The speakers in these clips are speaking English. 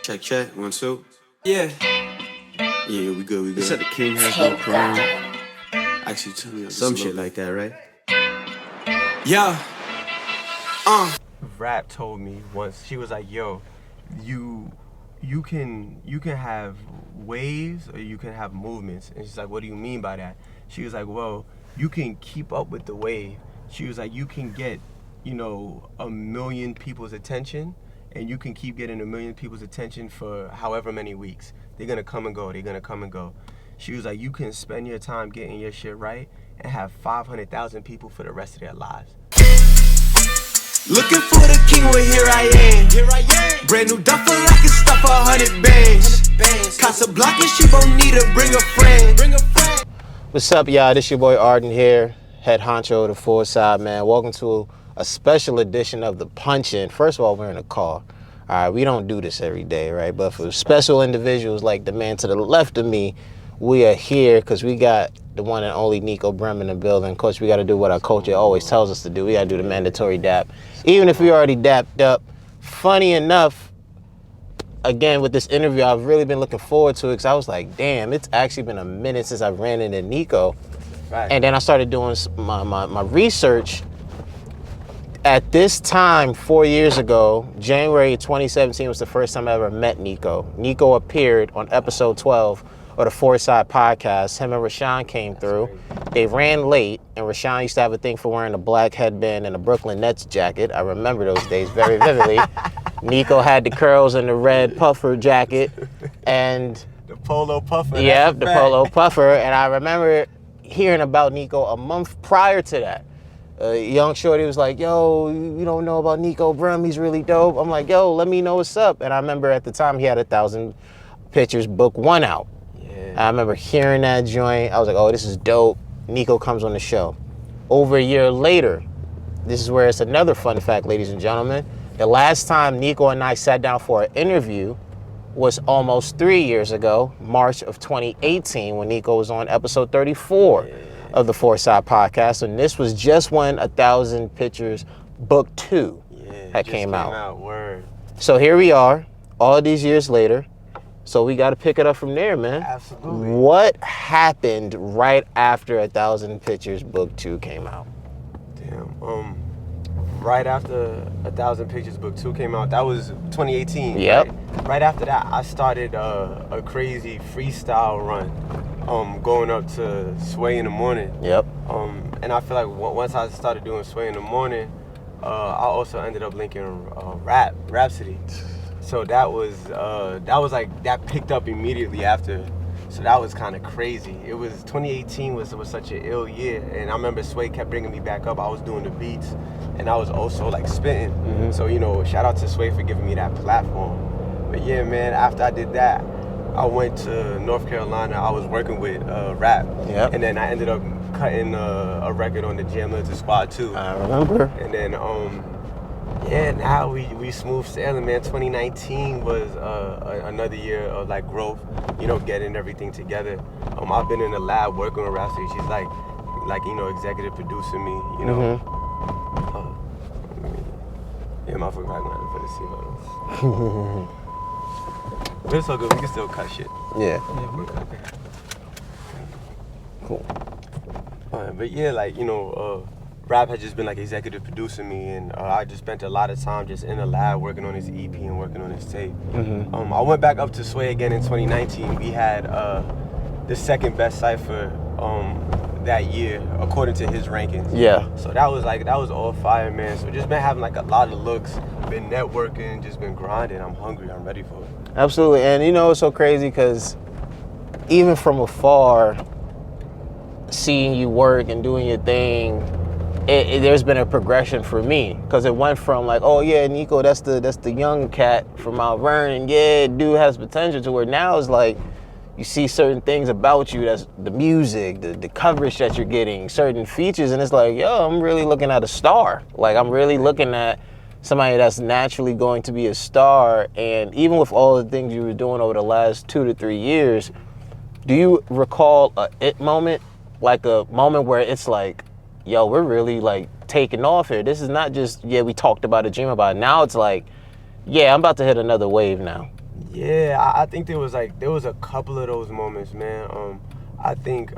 Check. 1, 2. Yeah. Yeah, we good. You said the king has no crown. Actually, tell me Some shit like that, right? Yeah. Rap told me once, she was like, yo, you can have waves or you can have movements. And she's like, what do you mean by that? She was like, well, you can keep up with the wave. She was like, you can get, 1 million people's attention, and you can keep getting 1 million people's attention for however many weeks. They're gonna come and go. She was like, you can spend your time getting your shit right and have 500,000 people for the rest of their lives. Looking for the king, well here I am. Brand new duffel, I can stuff 100 bands. Casablanca, she gon' need to bring a friend. What's up, y'all? This your boy Arden here, head honcho of the Foresight, man. Welcome to a special edition of the Punch-In. First of all, we're in a car. All right, we don't do this every day, right? But for special individuals like the man to the left of me, we are here because we got the one and only Niko Brim in the building. Of course, we got to do what our culture always tells us to do. We got to do the mandatory dap. Even if we already dapped up. Funny enough, again, with this interview, I've really been looking forward to it because I was like, damn, it's actually been a minute since I've ran into Nico. Right. And then I started doing my research. At this time, 4 years ago, January 2017 was the first time I ever met Nico. Nico appeared on episode 12 of the Foresight podcast. Him and Rashawn came through. They ran late, and Rashawn used to have a thing for wearing a black headband and a Brooklyn Nets jacket. I remember those days very vividly. Nico had the curls and the red puffer jacket, and The polo puffer. yeah, the polo puffer. And I remember hearing about Nico a month prior to that. Young shorty was like, yo, you don't know about Niko Brim, he's really dope. I'm like, yo, let me know what's up. And I remember at the time he had 1,000 Pictures book 1 out. Yeah. I remember hearing that joint. I was like, oh, this is dope. Nico comes on the show. Over a year later, this is where it's another fun fact, ladies and gentlemen. The last time Nico and I sat down for an interview was almost 3 years ago, March of 2018, when Nico was on episode 34 of the Foresight podcast. And this was just when 1,000 Pictures book 2 had came out. Word. So here we are, all these years later. So we got to pick it up from there, man. Absolutely. What happened right after 1,000 Pictures book 2 came out? Damn. Right after 1,000 Pictures book 2 came out, that was 2018. Yep. Right after that, I started a crazy freestyle run, going up to Sway in the morning. Yep. And I feel like once I started doing Sway in the morning, I also ended up linking Rhapsody. So that was like, that picked up immediately after. So that was kind of crazy. It was 2018 was such an ill year, and I remember Sway kept bringing me back up. I was doing the beats, and I was also like spitting. Mm-hmm. So shout out to Sway for giving me that platform. But yeah, man, after I did that, I went to North Carolina. I was working with Rap, Yep. and then I ended up cutting a record on the Jam Limited Squad 2. I remember. And then yeah, now we smooth sailing, man. 2019 was another year of like growth, getting everything together. I've been in the lab working with Rhapsody. She's like executive producing me, Mm-hmm. Yeah, my fucking back line for the seatbelts. But it's all good. We can still cut shit. Yeah. Yeah, we can cut that. Cool. But yeah, Rap had just been like executive producing me, and I just spent a lot of time just in the lab working on his EP and working on his tape. Mm-hmm. I went back up to Sway again in 2019. We had the second best cipher that year according to his rankings. Yeah. So that was all fire, man. So just been having like a lot of looks, been networking, just been grinding. I'm hungry. I'm ready for it. Absolutely. And it's so crazy because even from afar, seeing you work and doing your thing, there's been a progression for me, because it went from like, oh yeah, Nico, that's the young cat from Mount Vernon, yeah, dude has potential, to where now it's like you see certain things about you, that's the music, the coverage that you're getting, certain features, and it's like, yo, I'm really looking at a star. Like, I'm really looking at somebody that's naturally going to be a star. And even with all the things you were doing over the last 2 to 3 years, do you recall a it moment, like a moment where it's like, yo, we're really like taking off here? This is not just, yeah, we talked about it, dream about it. Now it's like, yeah, I'm about to hit another wave now. Yeah, I think there was a couple of those moments, man. I think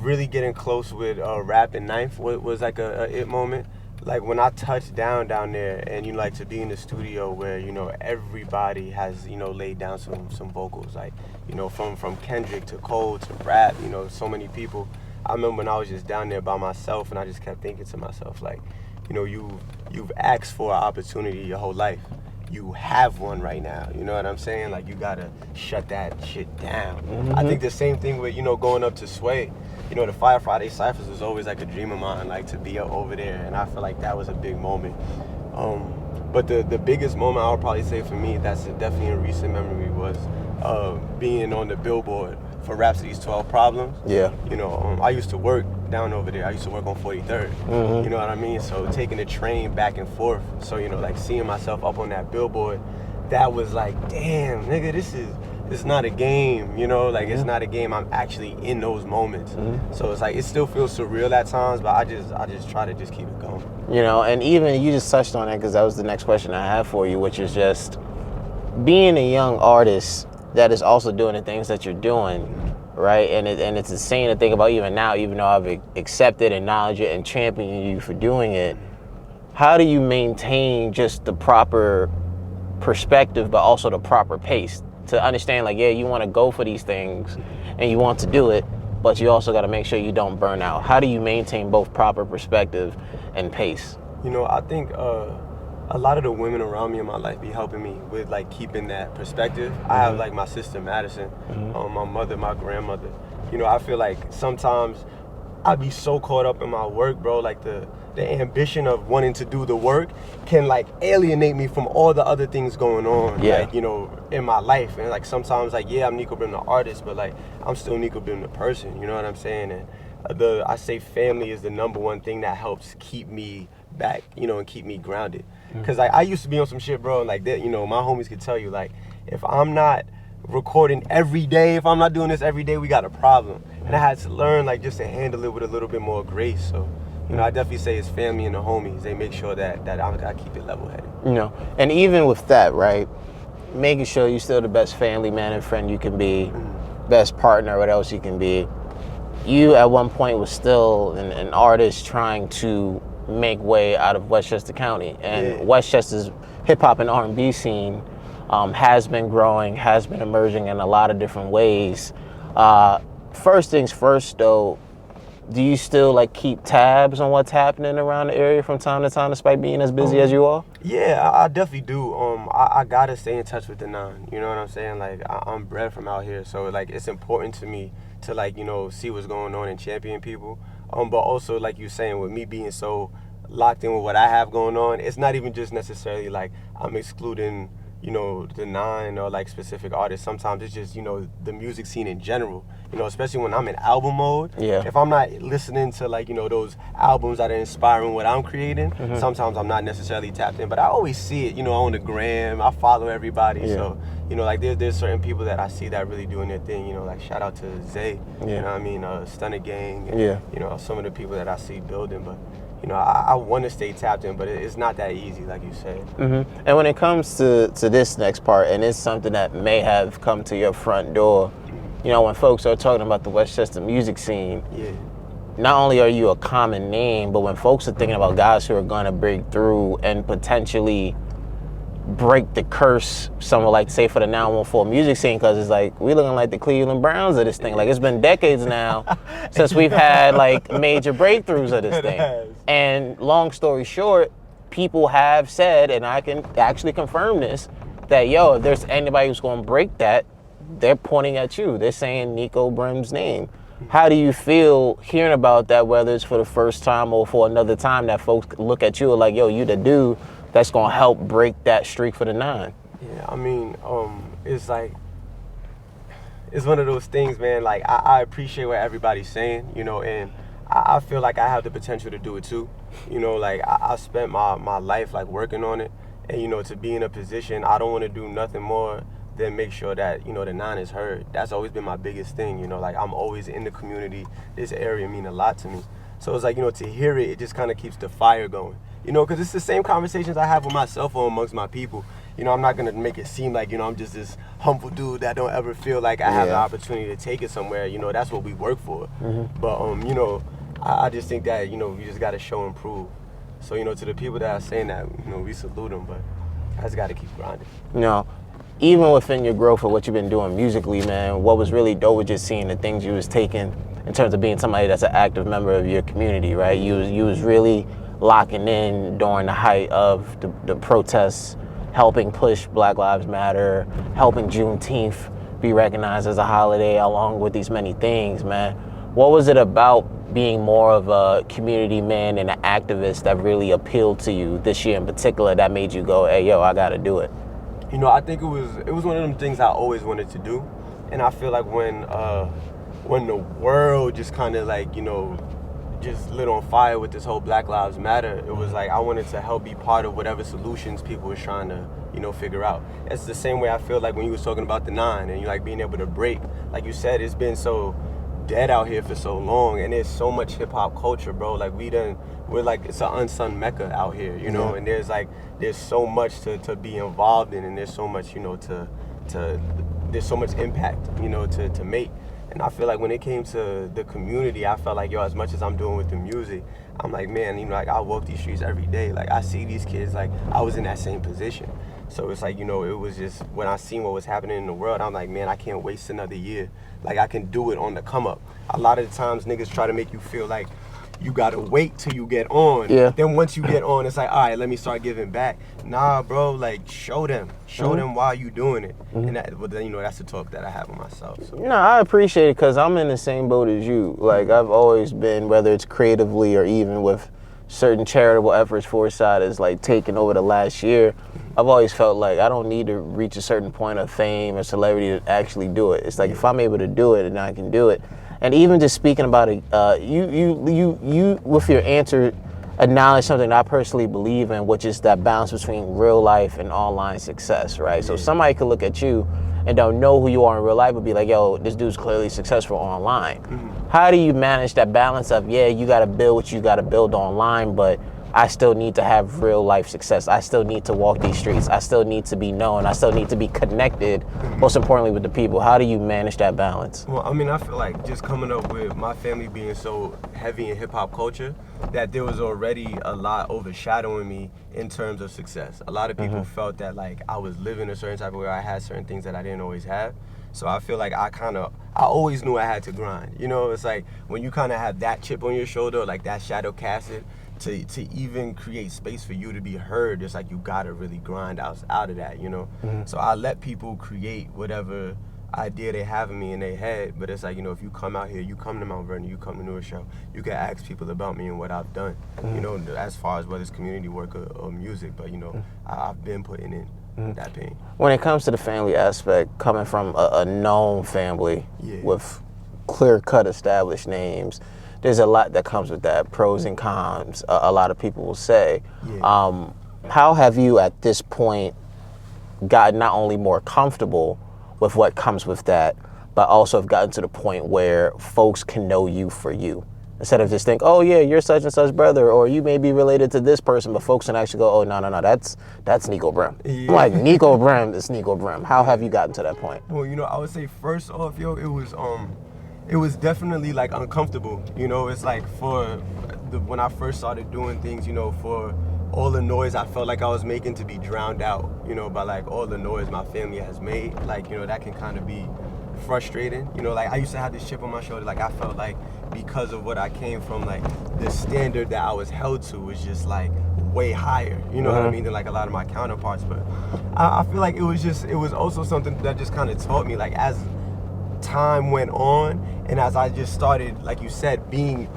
really getting close with Rap and Ninth was like a it moment. Like when I touched down there, and like to be in the studio where everybody has laid down some vocals, like from Kendrick to Cole to Rap, so many people. I remember when I was just down there by myself, and I just kept thinking to myself, like, you've asked for an opportunity your whole life. You have one right now, you know what I'm saying? Like, you gotta shut that shit down. I think the same thing with, going up to Sway. The Fire Friday Cyphers was always like a dream of mine, like to be up over there, and I feel like that was a big moment. But the biggest moment I would probably say for me, that's definitely a recent memory, was being on the billboard for Rhapsody's 12 Problems. Yeah. I used to work down over there. I used to work on 43rd. You know what I mean? So taking the train back and forth. So, like seeing myself up on that billboard, that was like, damn, nigga, it's not a game, it's not a game. I'm actually in those moments. So it's like, it still feels surreal at times, but I just try to just keep it going. And even you just touched on that, because that was the next question I have for you, which is just being a young artist that is also doing the things that you're doing, right? And it's insane to think about even now, even though I've accepted, acknowledged it, and championed you for doing it. How do you maintain just the proper perspective, but also the proper pace to understand, like, yeah, you want to go for these things and you want to do it, but you also got to make sure you don't burn out? How do you maintain both proper perspective and pace? I think a lot of the women around me in my life be helping me with like keeping that perspective. I have like my sister Madison, my mother, my grandmother. I feel like sometimes I be so caught up in my work, bro. Like the ambition of wanting to do the work can like alienate me from all the other things going on, like, in my life. And like sometimes, like, yeah, I'm Niko Brim the artist, but like I'm still Niko Brim the person. You know what I'm saying? And I say family is the number one thing that helps keep me back, and keep me grounded. Cause I used to be on some shit, bro, like that. My homies could tell you, like, if I'm not recording every day, if I'm not doing this every day, we got a problem. And I had to learn, like, just to handle it with a little bit more grace. So, I definitely say it's family and the homies. They make sure that I keep it level-headed. And even with that, right, making sure you're still the best family man and friend you can be, best partner, what else you can be. You at one point was still an artist trying to make way out of Westchester County, and Westchester's hip-hop and R&B scene has been growing, has been emerging in a lot of different ways. First things first, though, do you still like keep tabs on what's happening around the area from time to time, despite being as busy as you are? Yeah, I definitely do. I gotta stay in touch with the 9. You know what I'm saying? Like, I'm bred from out here, so like it's important to me to like see what's going on and champion people. But also, like you're saying, with me being so locked in with what I have going on, it's not even just necessarily like I'm excluding the 9 or like specific artists. Sometimes it's just the music scene in general, especially when I'm in album mode. If I'm not listening to like those albums that are inspiring what I'm creating, sometimes I'm not necessarily tapped in, but I always see it on the gram. I follow everybody. So like there's certain people that I see that really doing their thing, like shout out to Zay, you know what I mean, Stunner Gang, and, some of the people that I see building. But I want to stay tapped in, but it's not that easy, like you said. And when it comes to this next part, and it's something that may have come to your front door, when folks are talking about the Westchester music scene, not only are you a common name, but when folks are thinking about guys who are going to break through and potentially break the curse, some would like to say, for the 914 music scene, because it's like we looking like the Cleveland Browns of this thing. Like, it's been decades now since we've had like major breakthroughs of this thing. And long story short, people have said, and I can actually confirm this, that if there's anybody who's going to break that, they're pointing at you. They're saying Niko Brim's name. How do you feel hearing about that, whether it's for the first time or for another time, that folks look at you like, you the dude that's gonna help break that streak for the 9? Yeah, I mean, it's like, it's one of those things, man. Like, I appreciate what everybody's saying, and I feel like I have the potential to do it too. Like I spent my life like working on it, and to be in a position, I don't want to do nothing more than make sure that the 9 is heard. That's always been my biggest thing. Like, I'm always in the community. This area mean a lot to me. So it's like, to hear it just kind of keeps the fire going. Because it's the same conversations I have with myself or amongst my people. You know, I'm not gonna make it seem like, you know, I'm just this humble dude that don't ever feel like I have the opportunity to take it somewhere. You know, that's what we work for. But you know, I just think that, you know, we just gotta show and prove. So, you know, to the people that are saying that, you know, we salute them, but I just gotta keep grinding. You know, even within your growth of what you've been doing musically, man, what was really dope was just seeing the things you was taking in terms of being somebody that's an active member of your community, right? You was really locking in during the height of the protests, helping push Black Lives Matter, helping Juneteenth be recognized as a holiday, along with these many things, man. What was it about being more of a community man and an activist that really appealed to you this year in particular that made you go, hey, yo, I gotta do it? You know, I think it was one of them things I always wanted to do. And I feel like when the world just kind of like, you know, just lit on fire with this whole Black Lives Matter, it was like I wanted to help be part of whatever solutions people were trying to, you know, figure out. It's the same way I feel like when you was talking about the 9 and you like being able to break. Like you said, it's been so dead out here for so long, and there's so much hip hop culture, bro. Like we're like, it's an unsung mecca out here, you know. And there's so much to be involved in, and there's so much, you know, there's so much impact, you know, to make. And I feel like when it came to the community, I felt like, yo, as much as I'm doing with the music, I'm like, man, you know, like I walk these streets every day. Like I see these kids, like I was in that same position. So it's like, you know, it was just, when I seen what was happening in the world, I'm like, man, I can't waste another year. Like I can do it on the come up. A lot of the times niggas try to make you feel like you gotta wait till you get on. Yeah. Then once you get on, it's like, all right, let me start giving back. Nah, bro, like show them why you doing it. And that, but then, you know, that's the talk that I have with myself. So. No, I appreciate it because I'm in the same boat as you. Like I've always been, whether it's creatively or even with certain charitable efforts Foresight is like taking over the last year, I've always felt like I don't need to reach a certain point of fame or celebrity to actually do it. It's like if I'm able to do it, then I can do it. And even just speaking about it, you with your answer acknowledge something that I personally believe in, which is that balance between real life and online success, right? So somebody could look at you and don't know who you are in real life, but be like, yo, this dude's clearly successful online. How do you manage that balance of, yeah, you gotta build what you gotta build online, but I still need to have real life success. I still need to walk these streets. I still need to be known. I still need to be connected, most importantly with the people. How do you manage that balance? Well, I mean, I feel like just coming up with my family being so heavy in hip hop culture, that there was already a lot overshadowing me in terms of success. A lot of people felt that like I was living a certain type of way, I had certain things that I didn't always have. So I feel like I always knew I had to grind. You know, it's like when you kind of have that chip on your shoulder, like that shadow casted, to even create space for you to be heard, it's like you gotta really grind out of that, you know? So I let people create whatever idea they have of me in their head, but it's like, you know, if you come out here, you come to Mount Vernon, you come to Newer Show, you can ask people about me and what I've done, you know, as far as whether it's community work or music, but, you know, I've been putting in that pain. When it comes to the family aspect, coming from a known family with clear-cut established names, there's a lot that comes with that, pros and cons, a lot of people will say. How have you at this point gotten not only more comfortable with what comes with that, but also have gotten to the point where folks can know you for you? Instead of just think, oh yeah, you're such and such brother, or you may be related to this person, but folks can actually go, oh no, that's Niko Brim. I'm like, Niko Brim is Niko Brim. How have you gotten to that point? Well, you know, I would say first off, yo, it was definitely like uncomfortable. You know, it's like when I first started doing things, you know, for all the noise I felt like I was making to be drowned out, you know, by like all the noise my family has made, like, you know, that can kind of be frustrating. You know, like I used to have this chip on my shoulder, like I felt like because of what I came from, like the standard that I was held to was just like way higher, you know what I mean, than like a lot of my counterparts. But I feel like it was also something that just kind of taught me, like as time went on and as I just started, like you said, being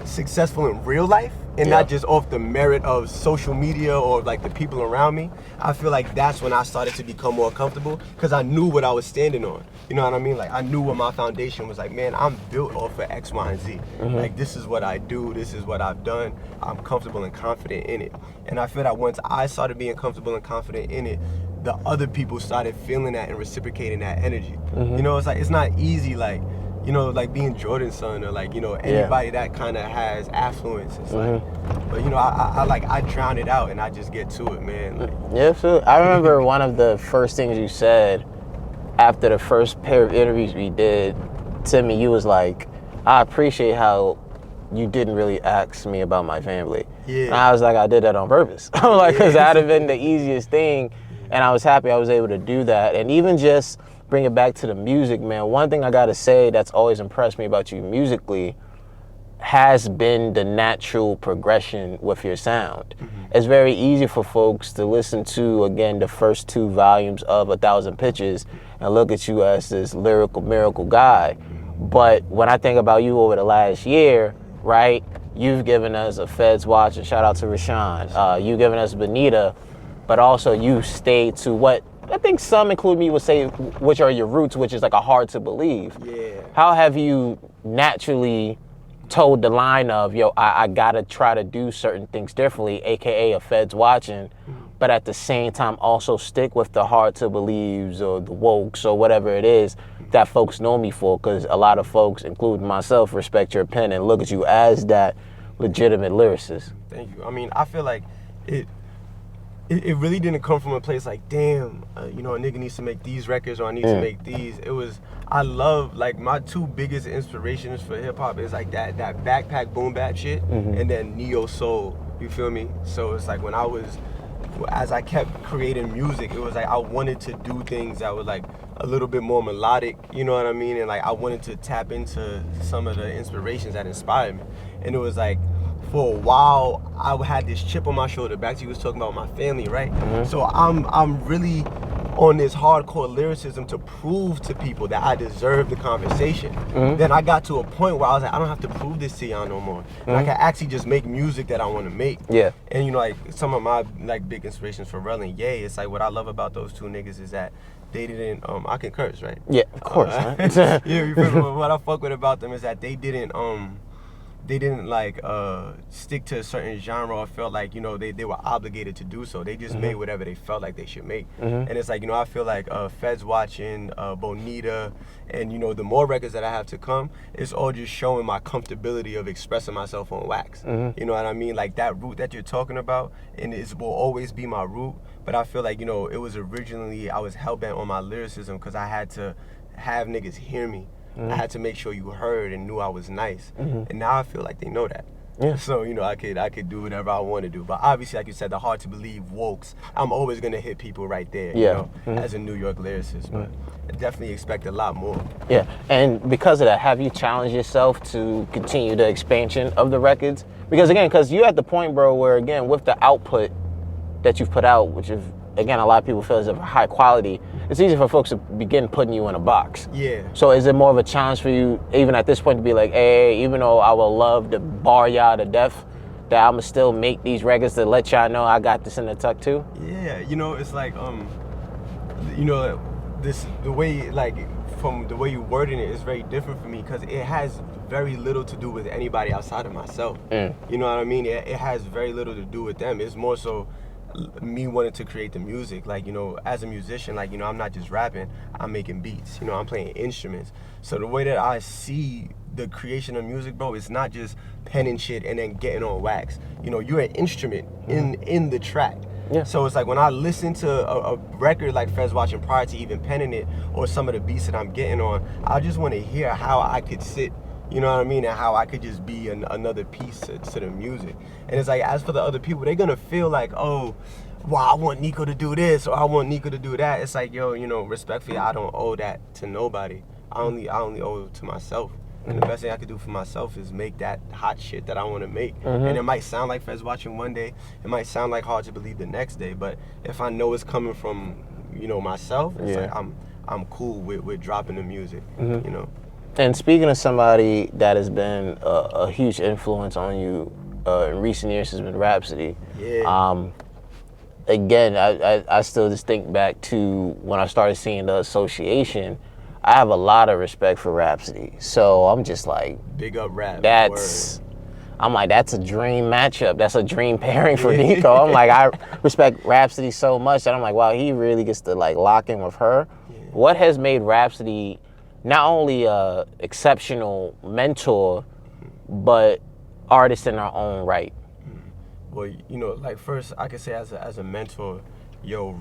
successful in real life and not just off the merit of social media or like the people around me, I feel like that's when I started to become more comfortable because I knew what I was standing on. You know what I mean? Like I knew what my foundation was. Like, man, I'm built off of X, Y, and Z. Like this is what I do, this is what I've done. I'm comfortable and confident in it. And I feel that once I started being comfortable and confident in it, the other people started feeling that and reciprocating that energy. You know, it's like, it's not easy, like, you know, like being Jordan's son or like, you know, anybody that kind of has affluence. It's like, but you know, I drown it out and I just get to it, man. Like, Yeah, so I remember one of the first things you said after the first pair of interviews we did to me, you was like, I appreciate how you didn't really ask me about my family. Yeah. And I was like, I did that on purpose. I'm like, because that'd have been the easiest thing. And I was happy I was able to do that. And even just bring it back to the music, man, one thing I gotta say that's always impressed me about you musically has been the natural progression with your sound. It's very easy for folks to listen to, again, the first 2 volumes of 1,000 Pictures and look at you as this lyrical miracle guy. But when I think about you over the last year, right, you've given us a Feds Watch, and shout out to Rashawn. You've given us Bonita, but also you stayed to what I think some, including me, would say, which are your roots, which is like a hard to believe. Yeah. How have you naturally told the line of, yo, I gotta try to do certain things differently, AKA a Feds watching, but at the same time also stick with the hard to believes or the wokes or whatever it is that folks know me for? Because a lot of folks, including myself, respect your pen and look at you as that legitimate lyricist. Thank you. I mean, I feel like it really didn't come from a place like, damn, you know, a nigga needs to make these records or I need to make these. It was, I love, like, my 2 biggest inspirations for hip hop is like that backpack boom bap shit and then neo soul. You feel me? So it's like when as I kept creating music, it was like I wanted to do things that were like a little bit more melodic, you know what I mean? And like I wanted to tap into some of the inspirations that inspired me. And it was like, for a while, I had this chip on my shoulder. Back to you was talking about my family, right? So I'm really on this hardcore lyricism to prove to people that I deserve the conversation. Then I got to a point where I was like, I don't have to prove this to y'all no more. And I can actually just make music that I want to make. Yeah. And you know, like some of my like big inspirations for Rel and Ye, it's like what I love about those 2 niggas is that they didn't I can curse, right? Yeah, of course. Yeah, you feel me? What I fuck with about them is that they didn't like stick to a certain genre or felt like, you know, they were obligated to do so. They just made whatever they felt like they should make. And it's like, you know, I feel like Feds Watching, Bonita, and, you know, the more records that I have to come, it's all just showing my comfortability of expressing myself on wax. You know what I mean? Like that root that you're talking about, and it will always be my root. But I feel like, you know, it was originally, I was hell-bent on my lyricism because I had to have niggas hear me. I had to make sure you heard and knew I was nice. And now I feel like they know that. Yeah. So, you know, I could do whatever I want to do. But obviously, like you said, the hard to believe wokes, I'm always going to hit people right there, you know, as a New York lyricist. But I definitely expect a lot more. Yeah, and because of that, have you challenged yourself to continue the expansion of the records? Because again, because you're at the point, bro, where again, with the output that you've put out, which is, again, a lot of people feel is of high quality, it's easy for folks to begin putting you in a box. Yeah. So is it more of a challenge for you, even at this point, to be like, hey, even though I will love to bar y'all to death, that I'ma still make these records to let y'all know I got this in the tuck too? Yeah, you know, it's like, you know, the way, like, from the way you wording it is very different for me because it has very little to do with anybody outside of myself. You know what I mean? It has very little to do with them. It's more so me wanting to create the music. Like, you know, as a musician, like, you know, I'm not just rapping, I'm making beats, you know, I'm playing instruments. So the way that I see the creation of music, bro, it's not just penning shit and then getting on wax. You know, you're an instrument in the track. Yeah. So it's like when I listen to a record like Feds Watching prior to even penning it, or some of the beats that I'm getting on, I just want to hear how I could sit, you know what I mean, and how I could just be another piece to the music. And it's like, as for the other people, they're gonna feel like, oh, well, I want Nico to do this, or I want Nico to do that. It's like, yo, you know, respectfully, I don't owe that to nobody. I only owe it to myself. And the best thing I could do for myself is make that hot shit that I want to make. And it might sound like Feds Watching one day, it might sound like Hard to Believe the next day, but if I know it's coming from, you know, myself, it's like I'm cool with dropping the music, you know. And speaking of somebody that has been a huge influence on you in recent years has been Rhapsody. Yeah. Again, I still just think back to when I started seeing the association. I have a lot of respect for Rhapsody. So I'm just like, big up Rap. I'm like, that's a dream matchup. That's a dream pairing for Nico. I'm like, I respect Rhapsody so much that I'm like, wow, he really gets to like lock in with her. What has made Rhapsody not only a exceptional mentor, but artist in our own right? Well, you know, like first I could say as a mentor, yo,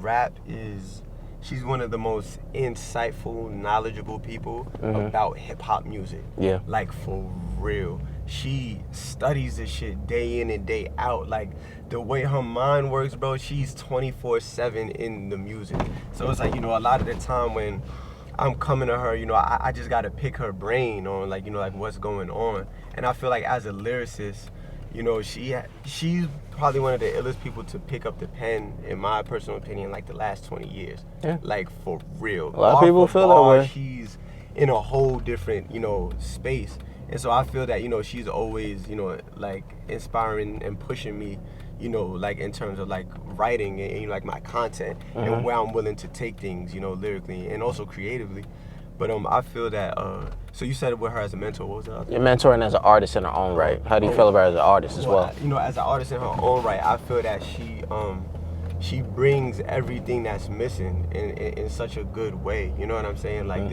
she's one of the most insightful, knowledgeable people about hip hop music. Yeah. Like for real. She studies this shit day in and day out. Like the way her mind works, bro, she's 24/7 in the music. So it's like, you know, a lot of the time when I'm coming to her, you know, I just gotta pick her brain on like, you know, like what's going on. And I feel like as a lyricist, you know, she's probably one of the illest people to pick up the pen, in my personal opinion, like the last 20 years. Yeah. Like for real. A lot of people feel that way. She's in a whole different, you know, space. And so I feel that, you know, she's always, you know, like inspiring and pushing me, you know, like in terms of like writing and like my content and where I'm willing to take things, you know, lyrically and also creatively. But I feel that, so you said with her as a mentor, what was that? You're mentoring as an artist in her own right. How do you feel about her as an artist as well? You know, as an artist in her own right, I feel that she brings everything that's missing in such a good way. You know what I'm saying? Like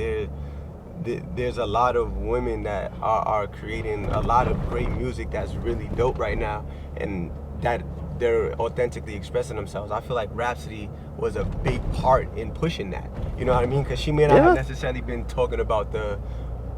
there's a lot of women that are creating a lot of great music that's really dope right now, and that they're authentically expressing themselves. I feel like Rhapsody was a big part in pushing that. You know what I mean? Because she may not have necessarily been talking about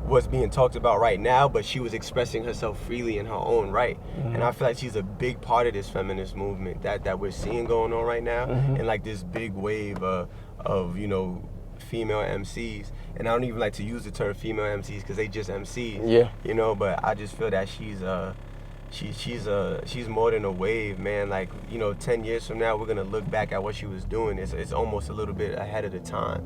what's being talked about right now, but she was expressing herself freely in her own right. And I feel like she's a big part of this feminist movement that we're seeing going on right now, and like this big wave of, you know, female MCs. And I don't even like to use the term female MCs because they just MCs. Yeah. You know, but I just feel that she's more than a wave, man. Like, you know, 10 years from now, we're gonna look back at what she was doing. It's almost a little bit ahead of the time,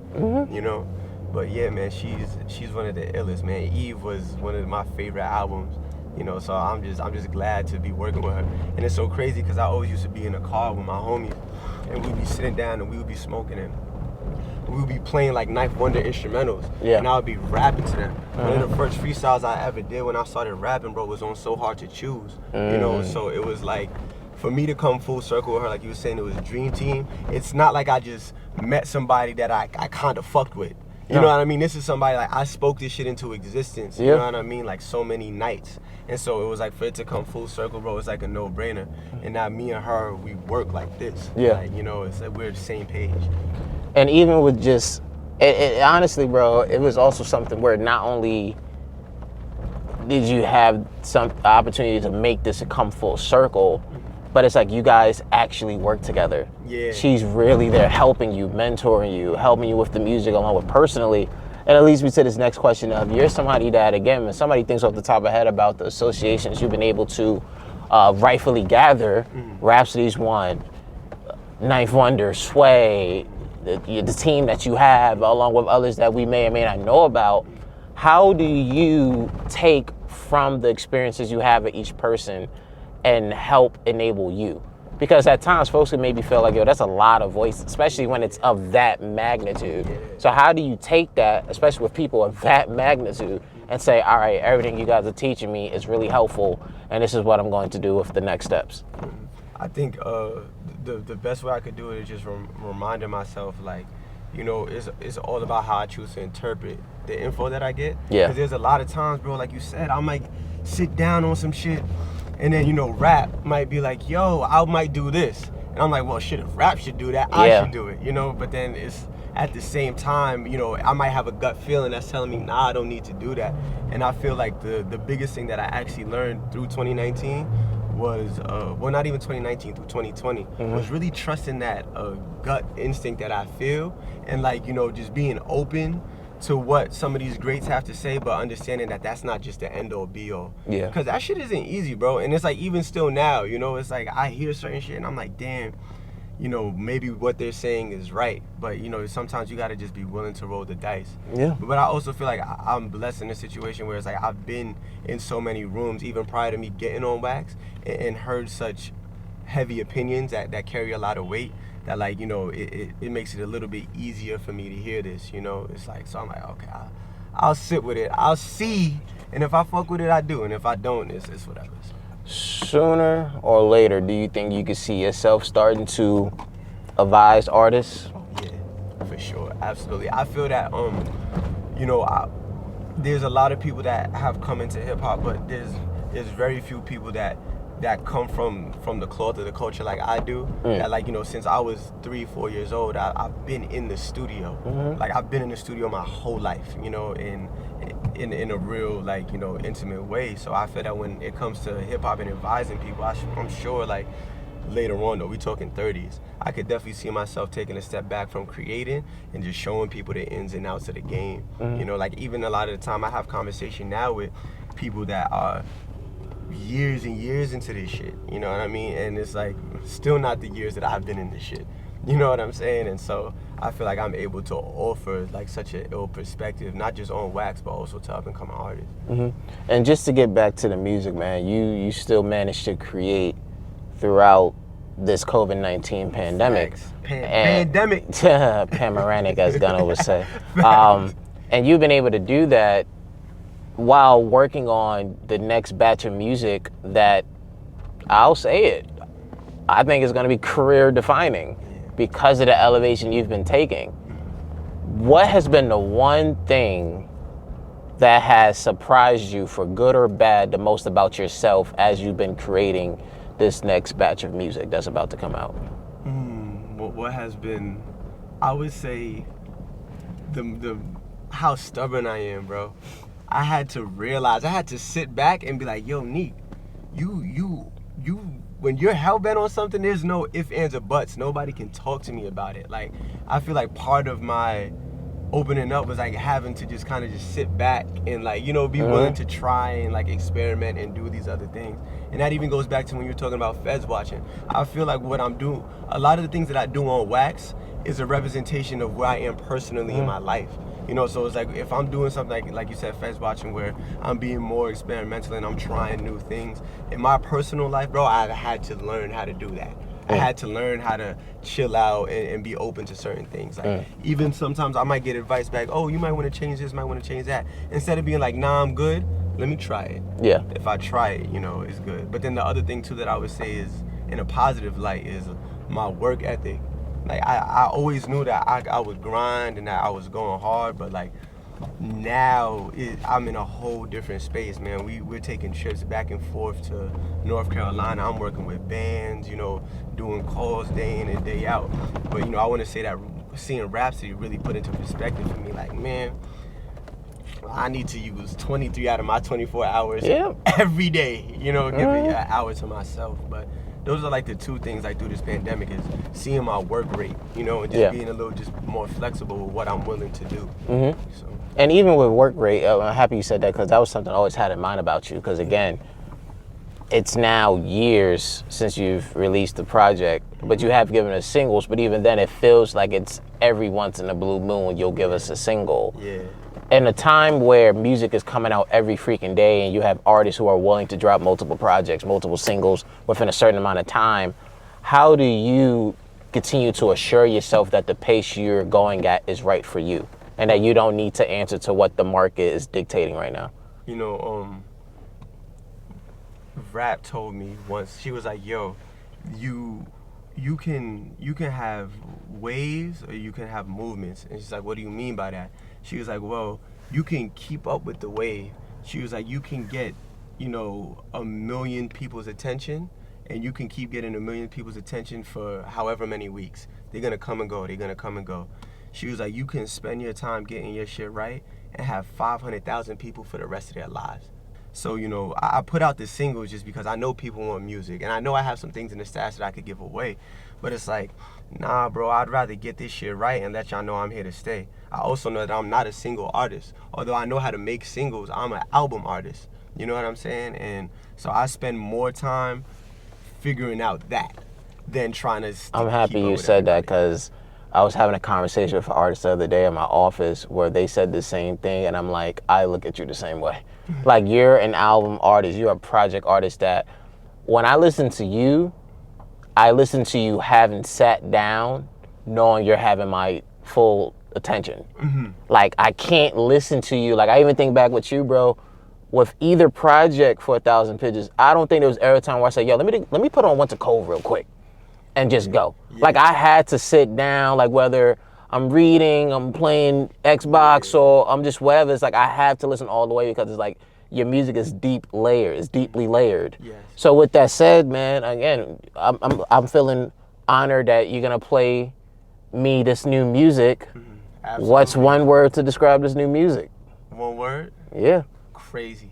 you know. But yeah, man, she's one of the illest, man. Eve was one of my favorite albums, you know. So I'm just glad to be working with her. And it's so crazy because I always used to be in a car with my homies, and we'd be sitting down and we would be smoking and we would be playing like Knife Wonder instrumentals, and I would be rapping to them. One of the first freestyles I ever did when I started rapping, bro, was on So Hard to Choose, you know. So it was like, for me to come full circle with her, like you were saying, it was a dream team. It's not like I just met somebody that I kind of fucked with. You know what I mean? This is somebody like I spoke this shit into existence. You know what I mean? Like so many nights. And so it was like for it to come full circle, bro, it's like a no-brainer. And now me and her, we work like this. Like, you know, it's like we're the same page. And even with just, honestly, bro, it was also something where not only did you have some opportunity to make this come full circle, but it's like you guys actually work together. Yeah. She's really there helping you, mentoring you, helping you with the music along with personally. And it leads me to this next question of, you're somebody that, again, when somebody thinks off the top of their head about the associations you've been able to rightfully gather, Rhapsody's one, Knife Wonder, Sway, the team that you have, along with others that we may or may not know about. How do you take from the experiences you have with each person and help enable you? Because at times folks can maybe feel like, yo, that's a lot of voice, especially when it's of that magnitude. So how do you take that, especially with people of that magnitude, and say, all right, everything you guys are teaching me is really helpful, and this is what I'm going to do with the next steps? I think the best way I could do it is just reminding myself, like, you know, it's all about how I choose to interpret the info that I get. Because there's a lot of times, bro, like you said, I might sit down on some shit, and then, you know, rap might be like, yo, I might do this. And I'm like, well, shit, if rap should do that, I should do it, you know? But then it's at the same time, you know, I might have a gut feeling that's telling me, nah, I don't need to do that. And I feel like the biggest thing that I actually learned through 2019 was, well, not even 2019, through 2020, was really trusting that gut instinct that I feel, and like, you know, just being open to what some of these greats have to say, but understanding that that's not just the end all be all. Yeah. Because that shit isn't easy, bro. And it's like, even still now, you know, it's like I hear certain shit and I'm like, damn, you know, maybe what they're saying is right. But, you know, sometimes you got to just be willing to roll the dice. Yeah. But I also feel like I'm blessed in a situation where it's like I've been in so many rooms, even prior to me getting on wax, and heard such heavy opinions that carry a lot of weight, that, like, you know, it makes it a little bit easier for me to hear this, you know. It's like, so I'm like, okay, I'll sit with it. I'll see, and if I fuck with it, I do, and if I don't, it's whatever. Sooner or later, do you think you could see yourself starting to advise artists? Yeah, for sure, absolutely. I feel that, you know, there's a lot of people that have come into hip hop, but there's very few people that come from the cloth of the culture like I do. That, like, you know, since I was 3-4 years old, I've been in the studio. Like, I've been in the studio my whole life, you know, in a real, like, you know, intimate way. So I feel that when it comes to hip hop and advising people, I'm sure, like, later on, though, we talking 30s, I could definitely see myself taking a step back from creating and just showing people the ins and outs of the game. You know, like, even a lot of the time I have conversation now with people that are years and years into this shit, you know what I mean? And it's like still not the years that I've been in this shit, you know what I'm saying? And so I feel like I'm able to offer like such an ill perspective, not just on wax, but also to up and coming artists. And just to get back to the music, man, you still managed to create throughout this COVID-19 pandemic. Pandemic. Panoramic, as Gunnar would say. And you've been able to do that while working on the next batch of music that, I'll say it, I think is going to be career defining because of the elevation you've been taking. What has been the one thing that has surprised you, for good or bad, the most about yourself as you've been creating this next batch of music that's about to come out? What has been, I would say, the how stubborn I am, bro. I had to realize, I had to sit back and be like, yo, Neek, you, when you're hell-bent on something, there's no ifs, ands, or buts. Nobody can talk to me about it. Like, I feel like part of my opening up was like having to just kind of just sit back and, like, you know, be willing to try and like experiment and do these other things. And that even goes back to when you're talking about feds watching. I feel like what I'm doing, a lot of the things that I do on wax is a representation of where I am personally in my life. You know, so it's like if I'm doing something like you said, feds watching, where I'm being more experimental and I'm trying new things in my personal life, bro, I had to learn how to do that. I had to learn how to chill out and be open to certain things. Like, even sometimes I might get advice back, oh, you might want to change this, might want to change that. Instead of being like, nah, I'm good, let me try it. Yeah. If I try it, you know, it's good. But then the other thing too that I would say is, in a positive light, is my work ethic. Like, I always knew that I would grind and that I was going hard, but like now I'm in a whole different space, man. We're taking trips back and forth to North Carolina. I'm working with bands, you know, doing calls day in and day out. But, you know, I want to say that seeing Rhapsody really put into perspective for me, like, man, I need to use 23 out of my 24 hours every day, you know, give it an hour to myself. But those are like the two things, like, through this pandemic, is seeing my work rate, you know, and just being a little just more flexible with what I'm willing to do. So. And even with work rate, I'm happy you said that, because that was something I always had in mind about you. Because again, it's now years since you've released the project, but you have given us singles. But even then, it feels like it's every once in a blue moon you'll give us a single. Yeah. In a time where music is coming out every freaking day, and you have artists who are willing to drop multiple projects, multiple singles within a certain amount of time, how do you continue to assure yourself that the pace you're going at is right for you, and that you don't need to answer to what the market is dictating right now? You know, Rap told me once, she was like, yo, you can have waves or you can have movements. And she's like, what do you mean by that? She was like, well, you can keep up with the wave. She was like, you can get, you know, 1 million people's attention, and you can keep getting 1 million people's attention for however many weeks. They're gonna come and go, they're gonna come and go. She was like, you can spend your time getting your shit right and have 500,000 people for the rest of their lives. So, you know, I put out the singles just because I know people want music, and I know I have some things in the stash that I could give away. But it's like, nah, bro, I'd rather get this shit right and let y'all know I'm here to stay. I also know that I'm not a single artist. Although I know how to make singles, I'm an album artist. You know what I'm saying? And so I spend more time figuring out that than trying to I'm happy you said that, because I was having a conversation with an artist the other day in my office where they said the same thing, and I'm like, I look at you the same way. Like, you're an album artist, you're a project artist that when I listen to you, I listen to you having sat down, knowing you're having my full attention. Like, I can't listen to you. Like, I even think back with you, bro, with either project for 1,000 Pigeons, I don't think there was ever a time where I said, yo, let me put on Winter Cold real quick and just go. Like, I had to sit down, like, whether I'm reading, I'm playing Xbox, or I'm just whatever. It's like I have to listen all the way because it's like your music is deeply layered. Yes. So with that said, man, again, I'm feeling honored that you're gonna play me this new music. Absolutely. What's one word to describe this new music? One word? Yeah. Crazy.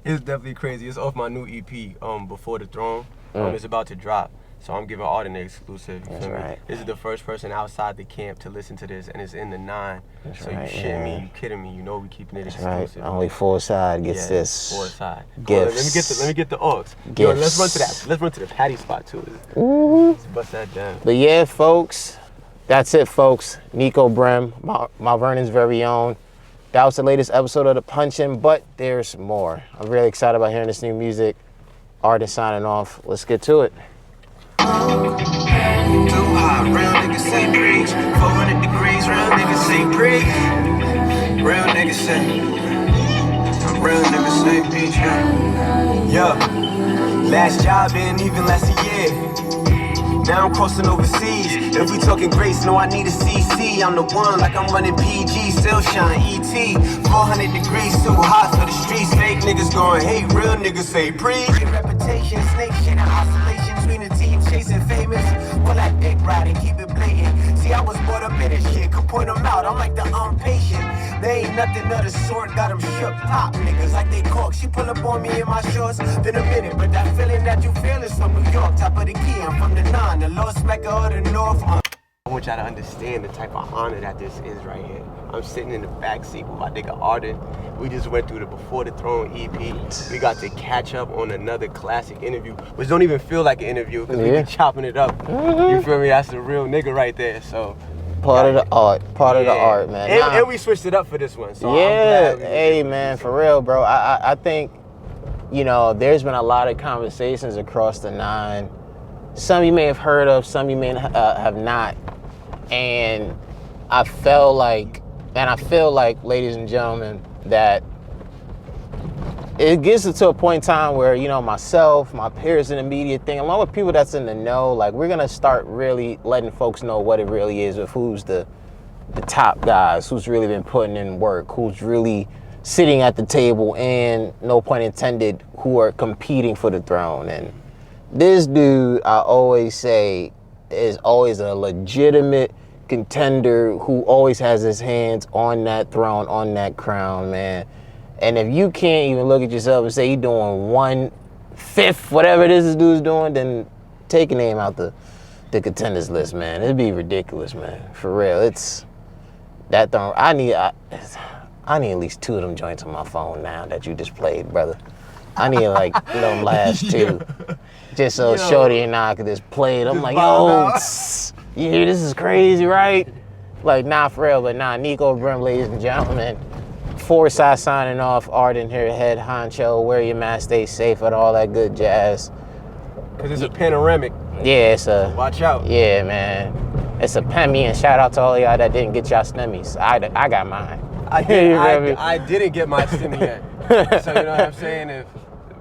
It's definitely crazy. It's off my new EP, Before the Throne. It's about to drop. So I'm giving Arden the exclusive. You feel me? right. This is the first person outside the camp to listen to this, and it's in the 9. So right, you shitting me, man. you kidding me? You know we keeping it Right. exclusive. Only 4 side gets Yeah, this. 4 side. Gifts. Let me get the aux. Gifts. Yo, let's run to that. Let's run to the patty spot too. Let's bust that down. But yeah, folks, that's it, folks. Niko Brim, Mount Vernon's very own. That was the latest episode of The Punchin', but there's more. I'm really excited about hearing this new music. Artist signing off. Let's get to it. Too hot, real niggas say preach. 400 degrees, real niggas say preach. Real niggas say. Real niggas say preach, yeah. Last job ain't even last a year. Now I'm crossing overseas. If we talking grace, no, I need a CC. I'm the one, like I'm running PG, still shine ET. 400 degrees, too hot for the streets. Fake niggas going hate, real niggas say preach. Reputation, snake shit, and oscillation between the team chasing famous. Well, that dick riding, keep it blatant. See, I was brought up in this shit, could point them out. I'm like the impatient. They ain't nothing of the sort, got them shook. Pop niggas like they cork. She pull up on me in my shorts, been a minute, but that feeling that you feel is from New York. Top of the key, I'm from the 9, the Lost Mecca of the North. I want y'all to understand the type of honor that this is right here. I'm sitting in the back seat with my nigga Arden. We just went through the Before the Throne EP. We got to catch up on another classic interview, which don't even feel like an interview because we be chopping it up. You feel me? That's a real nigga right there. So Part of the art, man. And we switched it up for this one. So Yeah, I'm glad hey, man, for real, bro. I think, you know, there's been a lot of conversations across the 9. Some you may have heard of, some you may have not. And I feel like, ladies and gentlemen, that it gets to a point in time where, you know, myself, my peers in the media thing, along with people that's in the know, like, we're gonna start really letting folks know what it really is, of who's the top guys, who's really been putting in work, who's really sitting at the table, and no pun intended, who are competing for the throne. And this dude, I always say, is always a legitimate contender who always has his hands on that throne, on that crown, man. And if you can't even look at yourself and say you're doing 1/5, whatever it is this dude's doing, then take a name out the contenders list, man. It'd be ridiculous, man. For real, it's that throne. I need at least 2 of them joints on my phone now that you just played, brother. I need like them last 2. Just so Shorty and I could just play it. I'm like, yo, you hear this is crazy, right? Like, nah, for real, but nah, Niko Brim, ladies and gentlemen. 4 side signing off, Arden here, head honcho, wear your mask, stay safe, and all that good jazz. Because it's a panoramic. Yeah, it's a... Watch out. Yeah, man. It's a Pemmy, and shout out to all y'all that didn't get y'all stemmies. I got mine. I didn't get my stimmy yet. So, you know what I'm saying? If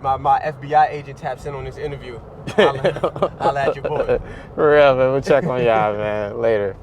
my FBI agent taps in on this interview, I'll at your boy. For real, man. We'll check on y'all, man. Later.